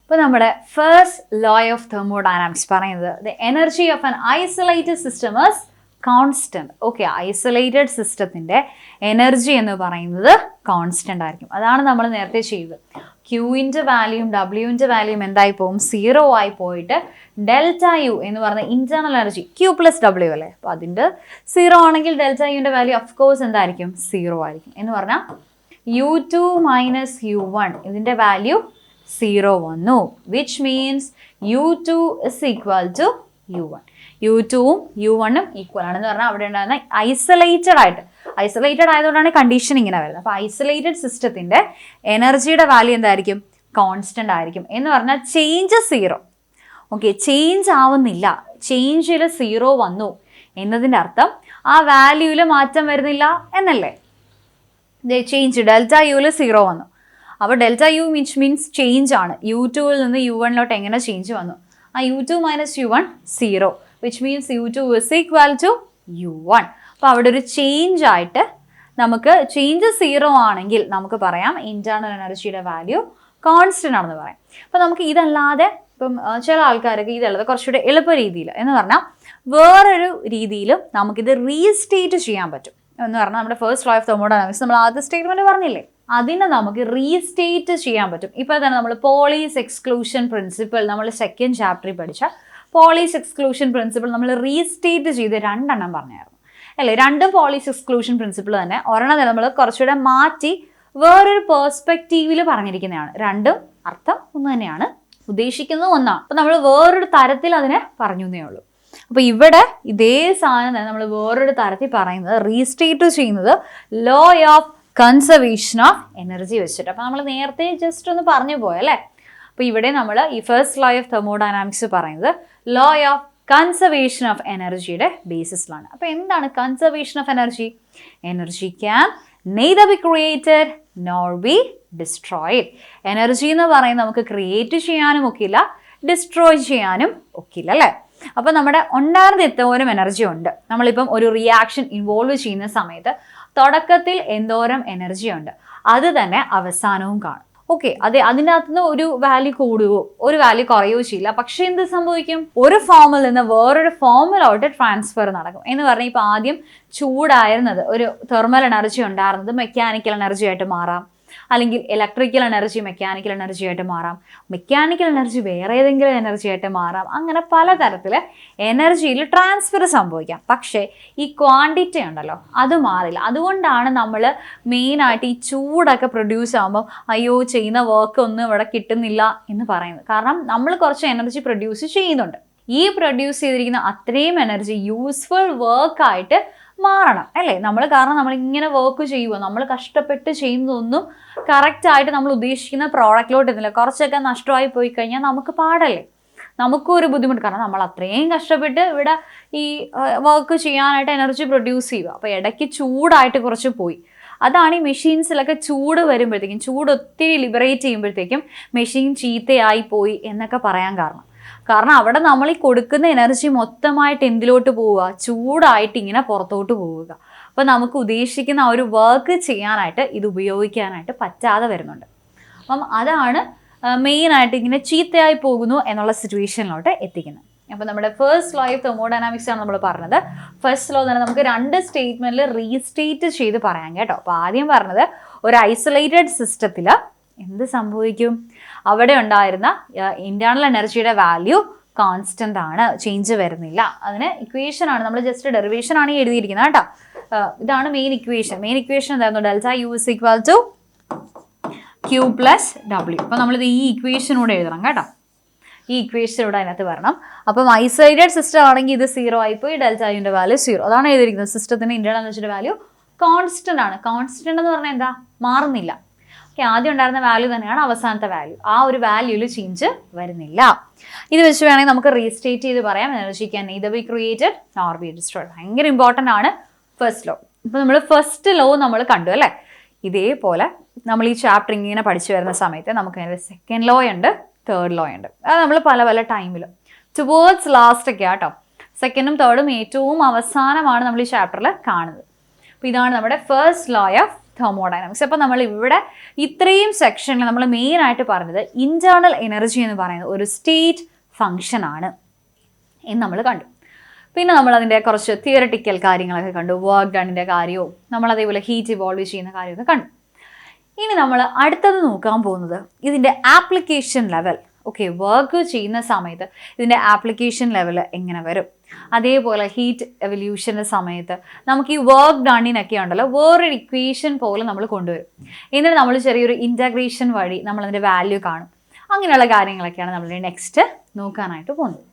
ഇപ്പോൾ നമ്മുടെ first law of thermodynamics പറയുന്നത് the energy of an isolated system is constant. Okay, isolated സിസ്റ്റത്തിൻ്റെ energy എന്ന് പറയുന്നത് കോൺസ്റ്റന്റ് ആയിരിക്കും. അതാണ് നമ്മൾ നേരത്തെ ചെയ്തത്. ക്യൂവിൻ്റെ വാല്യൂയും ഡബ്ല്യുവിൻ്റെ വാല്യൂയും എന്തായി പോകും? 0 ആയി പോയിട്ട് ഡെൽറ്റ യു എന്ന് പറയുന്ന internal energy Q plus W അല്ലേ, അപ്പോൾ അതിൻ്റെ 0 ആണെങ്കിൽ ഡെൽറ്റ യുവിൻ്റെ വാല്യൂ ഓഫ് കോഴ്സ് എന്തായിരിക്കും? 0 ആയിരിക്കും. എന്ന് പറഞ്ഞാൽ U2 മൈനസ് U1 ഇതിൻ്റെ വാല്യൂ 0 വന്നു, which means U2 is equal to U1. U2ഉം U1ഉം ഈക്വൽ ആണെന്ന് പറഞ്ഞാൽ അവിടെ ഉണ്ടാകുന്ന ഐസൊലേറ്റഡ് ആയതുകൊണ്ടാണ് കണ്ടീഷൻ ഇങ്ങനെ വരുന്നത്. അപ്പോൾ ഐസൊലേറ്റഡ് സിസ്റ്റത്തിൻ്റെ എനർജിയുടെ വാല്യൂ എന്തായിരിക്കും? കോൺസ്റ്റന്റ് ആയിരിക്കും. എന്ന് പറഞ്ഞാൽ ചേഞ്ച് 0. ഓക്കെ, ചേഞ്ച് ആവുന്നില്ല, ചേഞ്ചിൽ 0 വന്നു എന്നതിൻ്റെ അർത്ഥം ആ വാല്യൂവിൽ മാറ്റം വരുന്നില്ല എന്നല്ലേ? ചേഞ്ച് ഡെൽറ്റ യുവിൽ 0 വന്നു, അപ്പോൾ ഡെൽറ്റ യു മീൻസ് ചേഞ്ച് ആണ്. U2വിൽ നിന്ന് U1ലോട്ട് എങ്ങനെ ചേഞ്ച് വന്നു? ആ U2 minus U1 0, which means U2 is equal to U1. അപ്പോൾ അവിടെ ഒരു ചേഞ്ച് ആയിട്ട് നമുക്ക് ചേഞ്ച് 0 ആണെങ്കിൽ നമുക്ക് പറയാം ഇന്റേണൽ എനർജിയുടെ വാല്യൂ കോൺസ്റ്റന്റ് ആണെന്ന് പറയാം. അപ്പോൾ നമുക്ക് ഇതല്ലാതെ ഇപ്പം ചില ആൾക്കാരൊക്കെ ഇതല്ലാതെ കുറച്ചുകൂടെ എളുപ്പ രീതിയിൽ എന്ന് പറഞ്ഞാൽ വേറൊരു രീതിയിലും നമുക്കിത് റീസ്റ്റേറ്റ് ചെയ്യാൻ പറ്റും. എന്ന് പറഞ്ഞാൽ നമ്മുടെ ഫസ്റ്റ് ലോ ഓഫ് തെർമോഡൈനാമിക്സ് നമ്മൾ ആദ്യ സ്റ്റേറ്റ്മെന്റ് പറഞ്ഞില്ലേ, അതിനെ നമുക്ക് റീസ്റ്റേറ്റ് ചെയ്യാൻ പറ്റും. ഇപ്പോൾ തന്നെ നമ്മൾ പോളീസ് എക്സ്ക്ലൂഷൻ പ്രിൻസിപ്പിൾ നമ്മൾ സെക്കൻഡ് ചാപ്റ്ററിൽ പഠിച്ച പോളീസ് എക്സ്ക്ലൂഷൻ പ്രിൻസിപ്പിൾ നമ്മൾ റീസ്റ്റേറ്റ് ചെയ്ത് 2 എണ്ണം പറഞ്ഞായിരുന്നു അല്ലേ? 2 പോളീസ് എക്സ്ക്ലൂഷൻ പ്രിൻസിപ്പിൾ തന്നെ ഒരെണ്ണം നമ്മൾ കുറച്ചുകൂടെ മാറ്റി വേറൊരു പേഴ്സ്പെക്റ്റീവിൽ പറഞ്ഞിരിക്കുന്നതാണ്. 2ഉം അർത്ഥം ഒന്ന് തന്നെയാണ്, ഉദ്ദേശിക്കുന്നത് ഒന്നാണ്. അപ്പോൾ നമ്മൾ വേറൊരു തരത്തിൽ അതിനെ പറഞ്ഞു എന്നേ ഉള്ളൂ. അപ്പോൾ ഇവിടെ ഇതേ സാധനം തന്നെ നമ്മൾ വേറൊരു തരത്തിൽ പറയുന്നത് റീസ്റ്റേറ്റ് ചെയ്യുന്നത് law of conservation of energy വെച്ചിട്ട്. അപ്പോൾ നമ്മൾ നേരത്തെ ജസ്റ്റ് ഒന്ന് പറഞ്ഞു പോയല്ലേ. അപ്പോൾ ഇവിടെ നമ്മൾ ഈ ഫസ്റ്റ് ലോ ഓഫ് തെർമോഡൈനാമിക്സ് പറയുന്നത് ലോ ഓഫ് കൺസർവേഷൻ ഓഫ് എനർജിയുടെ ബേസിസിലാണ്. അപ്പോൾ എന്താണ് conservation of energy? Energy can neither be created nor B destroyed. Energy എന്ന് പറയുന്നത് നമുക്ക് ക്രിയേറ്റ് ചെയ്യാനും ഒക്കില്ല, ഡിസ്ട്രോയ് ചെയ്യാനും ഒക്കില്ല അല്ലേ? അപ്പോൾ നമ്മുടെ ഉണ്ടായിരുന്ന എന്തോരം എനർജി ഉണ്ട്, നമ്മളിപ്പം ഒരു റിയാക്ഷൻ ഇൻവോൾവ് ചെയ്യുന്ന സമയത്ത് തുടക്കത്തിൽ എന്തോരം എനർജി ഉണ്ട് അത് തന്നെ അവസാനവും കാണും. ഓക്കെ, അതെ, അതിൻ്റെ അകത്തുനിന്ന് ഒരു വാല്യൂ കൂടുകയോ ഒരു വാല്യൂ കുറയുകയോ ചെയ്യില്ല. പക്ഷെ എന്ത് സംഭവിക്കും? ഒരു ഫോമിൽ നിന്ന് വേറൊരു ഫോമിലോട്ട് ട്രാൻസ്ഫർ നടക്കും. എന്ന് പറഞ്ഞാൽ ഇപ്പോൾ ആദ്യം ചൂടായിരുന്നത് ഒരു തെർമൽ എനർജി ഉണ്ടായിരുന്നത് മെക്കാനിക്കൽ എനർജി ആയിട്ട് മാറാം, അല്ലെങ്കിൽ ഇലക്ട്രിക്കൽ എനർജി മെക്കാനിക്കൽ എനർജി ആയിട്ട് മാറാം, മെക്കാനിക്കൽ എനർജി വേറെ ഏതെങ്കിലും എനർജി ആയിട്ട് മാറാം. അങ്ങനെ പലതരത്തിൽ എനർജിയിൽ ട്രാൻസ്ഫർ സംഭവിക്കാം. പക്ഷേ ഈ ക്വാണ്ടിറ്റി ഉണ്ടല്ലോ അത് മാറില്ല. അതുകൊണ്ടാണ് നമ്മൾ മെയിനായിട്ട് ഈ ചൂടൊക്കെ പ്രൊഡ്യൂസ് ആകുമ്പോൾ അയ്യോ ചെയ്യുന്ന വർക്ക് ഒന്നും ഇവിടെ കിട്ടുന്നില്ല എന്ന് പറയുന്നത്. കാരണം നമ്മൾ കുറച്ച് എനർജി പ്രൊഡ്യൂസ് ചെയ്യുന്നുണ്ട്. ഈ പ്രൊഡ്യൂസ് ചെയ്തിരിക്കുന്ന അത്രയും എനർജി യൂസ്ഫുൾ വർക്കായിട്ട് മാറണം അല്ലേ? കാരണം നമ്മളിങ്ങനെ വർക്ക് ചെയ്യുമ്പോൾ നമ്മൾ കഷ്ടപ്പെട്ട് ചെയ്യുന്നതൊന്നും കറക്റ്റായിട്ട് നമ്മൾ ഉദ്ദേശിക്കുന്ന പ്രോഡക്റ്റിലോട്ട് എത്തില്ല. കുറച്ചൊക്കെ നഷ്ടമായി പോയി കഴിഞ്ഞാൽ നമുക്ക് പാടല്ലേ, നമുക്കും ഒരു ബുദ്ധിമുട്ട്. കാരണം നമ്മൾ അത്രയും കഷ്ടപ്പെട്ട് ഇവിടെ ഈ വർക്ക് ചെയ്യാനായിട്ട് എനർജി പ്രൊഡ്യൂസ് ചെയ്യുക. അപ്പോൾ ഇടയ്ക്ക് ചൂടായിട്ട് കുറച്ച് പോയി. അതാണ് ഈ മെഷീൻസിലൊക്കെ ചൂട് വരുമ്പോഴത്തേക്കും, ചൂട് ഒത്തിരി ലിബറേറ്റ് ചെയ്യുമ്പോഴത്തേക്കും മെഷീൻ ചീത്തയായി പോയി എന്നൊക്കെ പറയാൻ കാരണം അവിടെ നമ്മൾ ഈ കൊടുക്കുന്ന എനർജി മൊത്തമായിട്ട് എന്തിലോട്ട് പോവുക? ചൂടായിട്ട് ഇങ്ങനെ പുറത്തോട്ട് പോവുക. അപ്പോൾ നമുക്ക് ഉദ്ദേശിക്കുന്ന ആ ഒരു വർക്ക് ചെയ്യാനായിട്ട് ഇത് ഉപയോഗിക്കാനായിട്ട് പറ്റാതെ വരുന്നുണ്ട്. അപ്പം അതാണ് മെയിനായിട്ട് ഇങ്ങനെ ചീത്തയായി പോകുന്നു എന്നുള്ള സിറ്റുവേഷനിലോട്ട് എത്തിക്കുന്നത്. അപ്പോൾ നമ്മുടെ ഫസ്റ്റ് ലോ ഓഫ് തെർമോഡൈനാമിക്സ് ആണ് നമ്മൾ പറഞ്ഞത്. ഫസ്റ്റ് ലോ തന്നെ നമുക്ക് 2 സ്റ്റേറ്റ്മെൻറ്റിൽ റീസ്റ്റേറ്റ് ചെയ്ത് പറയാം കേട്ടോ. അപ്പോൾ ആദ്യം പറഞ്ഞത് ഒരു ഐസൊലേറ്റഡ് സിസ്റ്റത്തിൽ എന്ത് സംഭവിക്കും? അവിടെ ഉണ്ടായിരുന്ന ഇന്റേണൽ എനർജിയുടെ വാല്യൂ കോൺസ്റ്റന്റ് ആണ്, ചേഞ്ച് വരുന്നില്ല. അതിന് ഇക്വേഷനാണ്, നമ്മൾ ജസ്റ്റ് ഡെറിവേഷനാണ് എഴുതിയിരിക്കുന്നത് കേട്ടോ. ഇതാണ് മെയിൻ ഇക്വേഷൻ. എന്തായിരുന്നു? Delta U is equal to Q plus W. അപ്പോൾ നമ്മളിത് ഈ ഇക്വേഷനൂടെ എഴുതണം കേട്ടോ. ഈ ഇക്വേഷനൂടെ അതിനകത്ത് വരണം. അപ്പം ഐസൊലേറ്റഡ് സിസ്റ്റം ആണെങ്കിൽ ഇത് 0 ആയിപ്പോയി, ഡെൽറ്റ യുവിൻ്റെ വാല്യൂ 0. അതാണ് എഴുതിയിരിക്കുന്നത്. സിസ്റ്റത്തിൻ്റെ ഇന്റേണൽ എനർജിയുടെ വാല്യൂ കോൺസ്റ്റന്റ് ആണ്. കോൺസ്റ്റന്റ് എന്ന് പറഞ്ഞാൽ എന്താ? മാറുന്നില്ല. ആദ്യം ഉണ്ടായിരുന്ന വാല്യൂ തന്നെയാണ് അവസാനത്തെ വാല്യൂ. ആ ഒരു വാല്യൂവിൽ ചേഞ്ച് വരുന്നില്ല. ഇത് വെച്ച് വേണമെങ്കിൽ നമുക്ക് റീസ്റ്റേറ്റ് ചെയ്ത് പറയാം energy can neither be created nor B destroyed. ഭയങ്കര ഇമ്പോർട്ടൻ്റ് ആണ് ഫസ്റ്റ് ലോ. ഇപ്പോൾ നമ്മൾ ഫസ്റ്റ് ലോ നമ്മൾ കണ്ടു അല്ലേ? ഇതേപോലെ നമ്മൾ ഈ ചാപ്റ്റർ ഇങ്ങനെ പഠിച്ചു വരുന്ന സമയത്ത് നമുക്ക് അതിൻ്റെ സെക്കൻഡ് ലോ ഉണ്ട്, തേർഡ് ലോ ഉണ്ട്. അത് നമ്മൾ പല ടൈമിലും ടുവേർഡ്സ് ലാസ്റ്റ് ഒക്കെ ആട്ടോ. സെക്കൻഡും തേർഡും ഏറ്റവും അവസാനമാണ് നമ്മൾ ഈ ചാപ്റ്ററിൽ കാണുന്നത്. അപ്പോൾ ഇതാണ് നമ്മുടെ ഫസ്റ്റ് ലോ ഓഫ് തെർമോഡൈനാമിക്സ്. അപ്പോൾ നമ്മൾ ഇവിടെ ഇത്രയും സെക്ഷനിൽ നമ്മൾ മെയിനായിട്ട് പറഞ്ഞത് ഇൻറ്റേർണൽ എനർജി എന്ന് പറയുന്നത് ഒരു സ്റ്റേറ്റ് ഫങ്ഷൻ ആണ് എന്ന് നമ്മൾ കണ്ടു. പിന്നെ നമ്മൾ അതിൻ്റെ കുറച്ച് തിയറട്ടിക്കൽ കാര്യങ്ങളൊക്കെ കണ്ടു, വർക്ക് ഡണിൻ്റെ കാര്യവും നമ്മൾ അതേപോലെ ഹീറ്റ് ഇവോൾവ് ചെയ്യുന്ന കാര്യമൊക്കെ കണ്ടു. ഇനി നമ്മൾ അടുത്തത് നോക്കാൻ പോകുന്നത് ഇതിൻ്റെ ആപ്ലിക്കേഷൻ ലെവൽ. ഓക്കെ, വർക്ക് ചെയ്യുന്ന സമയത്ത് ഇതിൻ്റെ ആപ്ലിക്കേഷൻ ലെവൽ എങ്ങനെ വരും, അതേപോലെ ഹീറ്റ് എവല്യൂഷൻ്റെ സമയത്ത് നമുക്ക് ഈ വർക്ക് ഡണ്ണിനൊക്കെ ഉണ്ടല്ലോ വേറൊരു ഇക്വേഷൻ പോലെ നമ്മൾ കൊണ്ടുവരും. എന്നിട്ട് നമ്മൾ ചെറിയൊരു ഇൻറ്റഗ്രേഷൻ വഴി നമ്മളതിൻ്റെ വാല്യൂ കാണും. അങ്ങനെയുള്ള കാര്യങ്ങളൊക്കെയാണ് നമ്മൾ നെക്സ്റ്റ് നോക്കാനായിട്ട് പോകുന്നത്.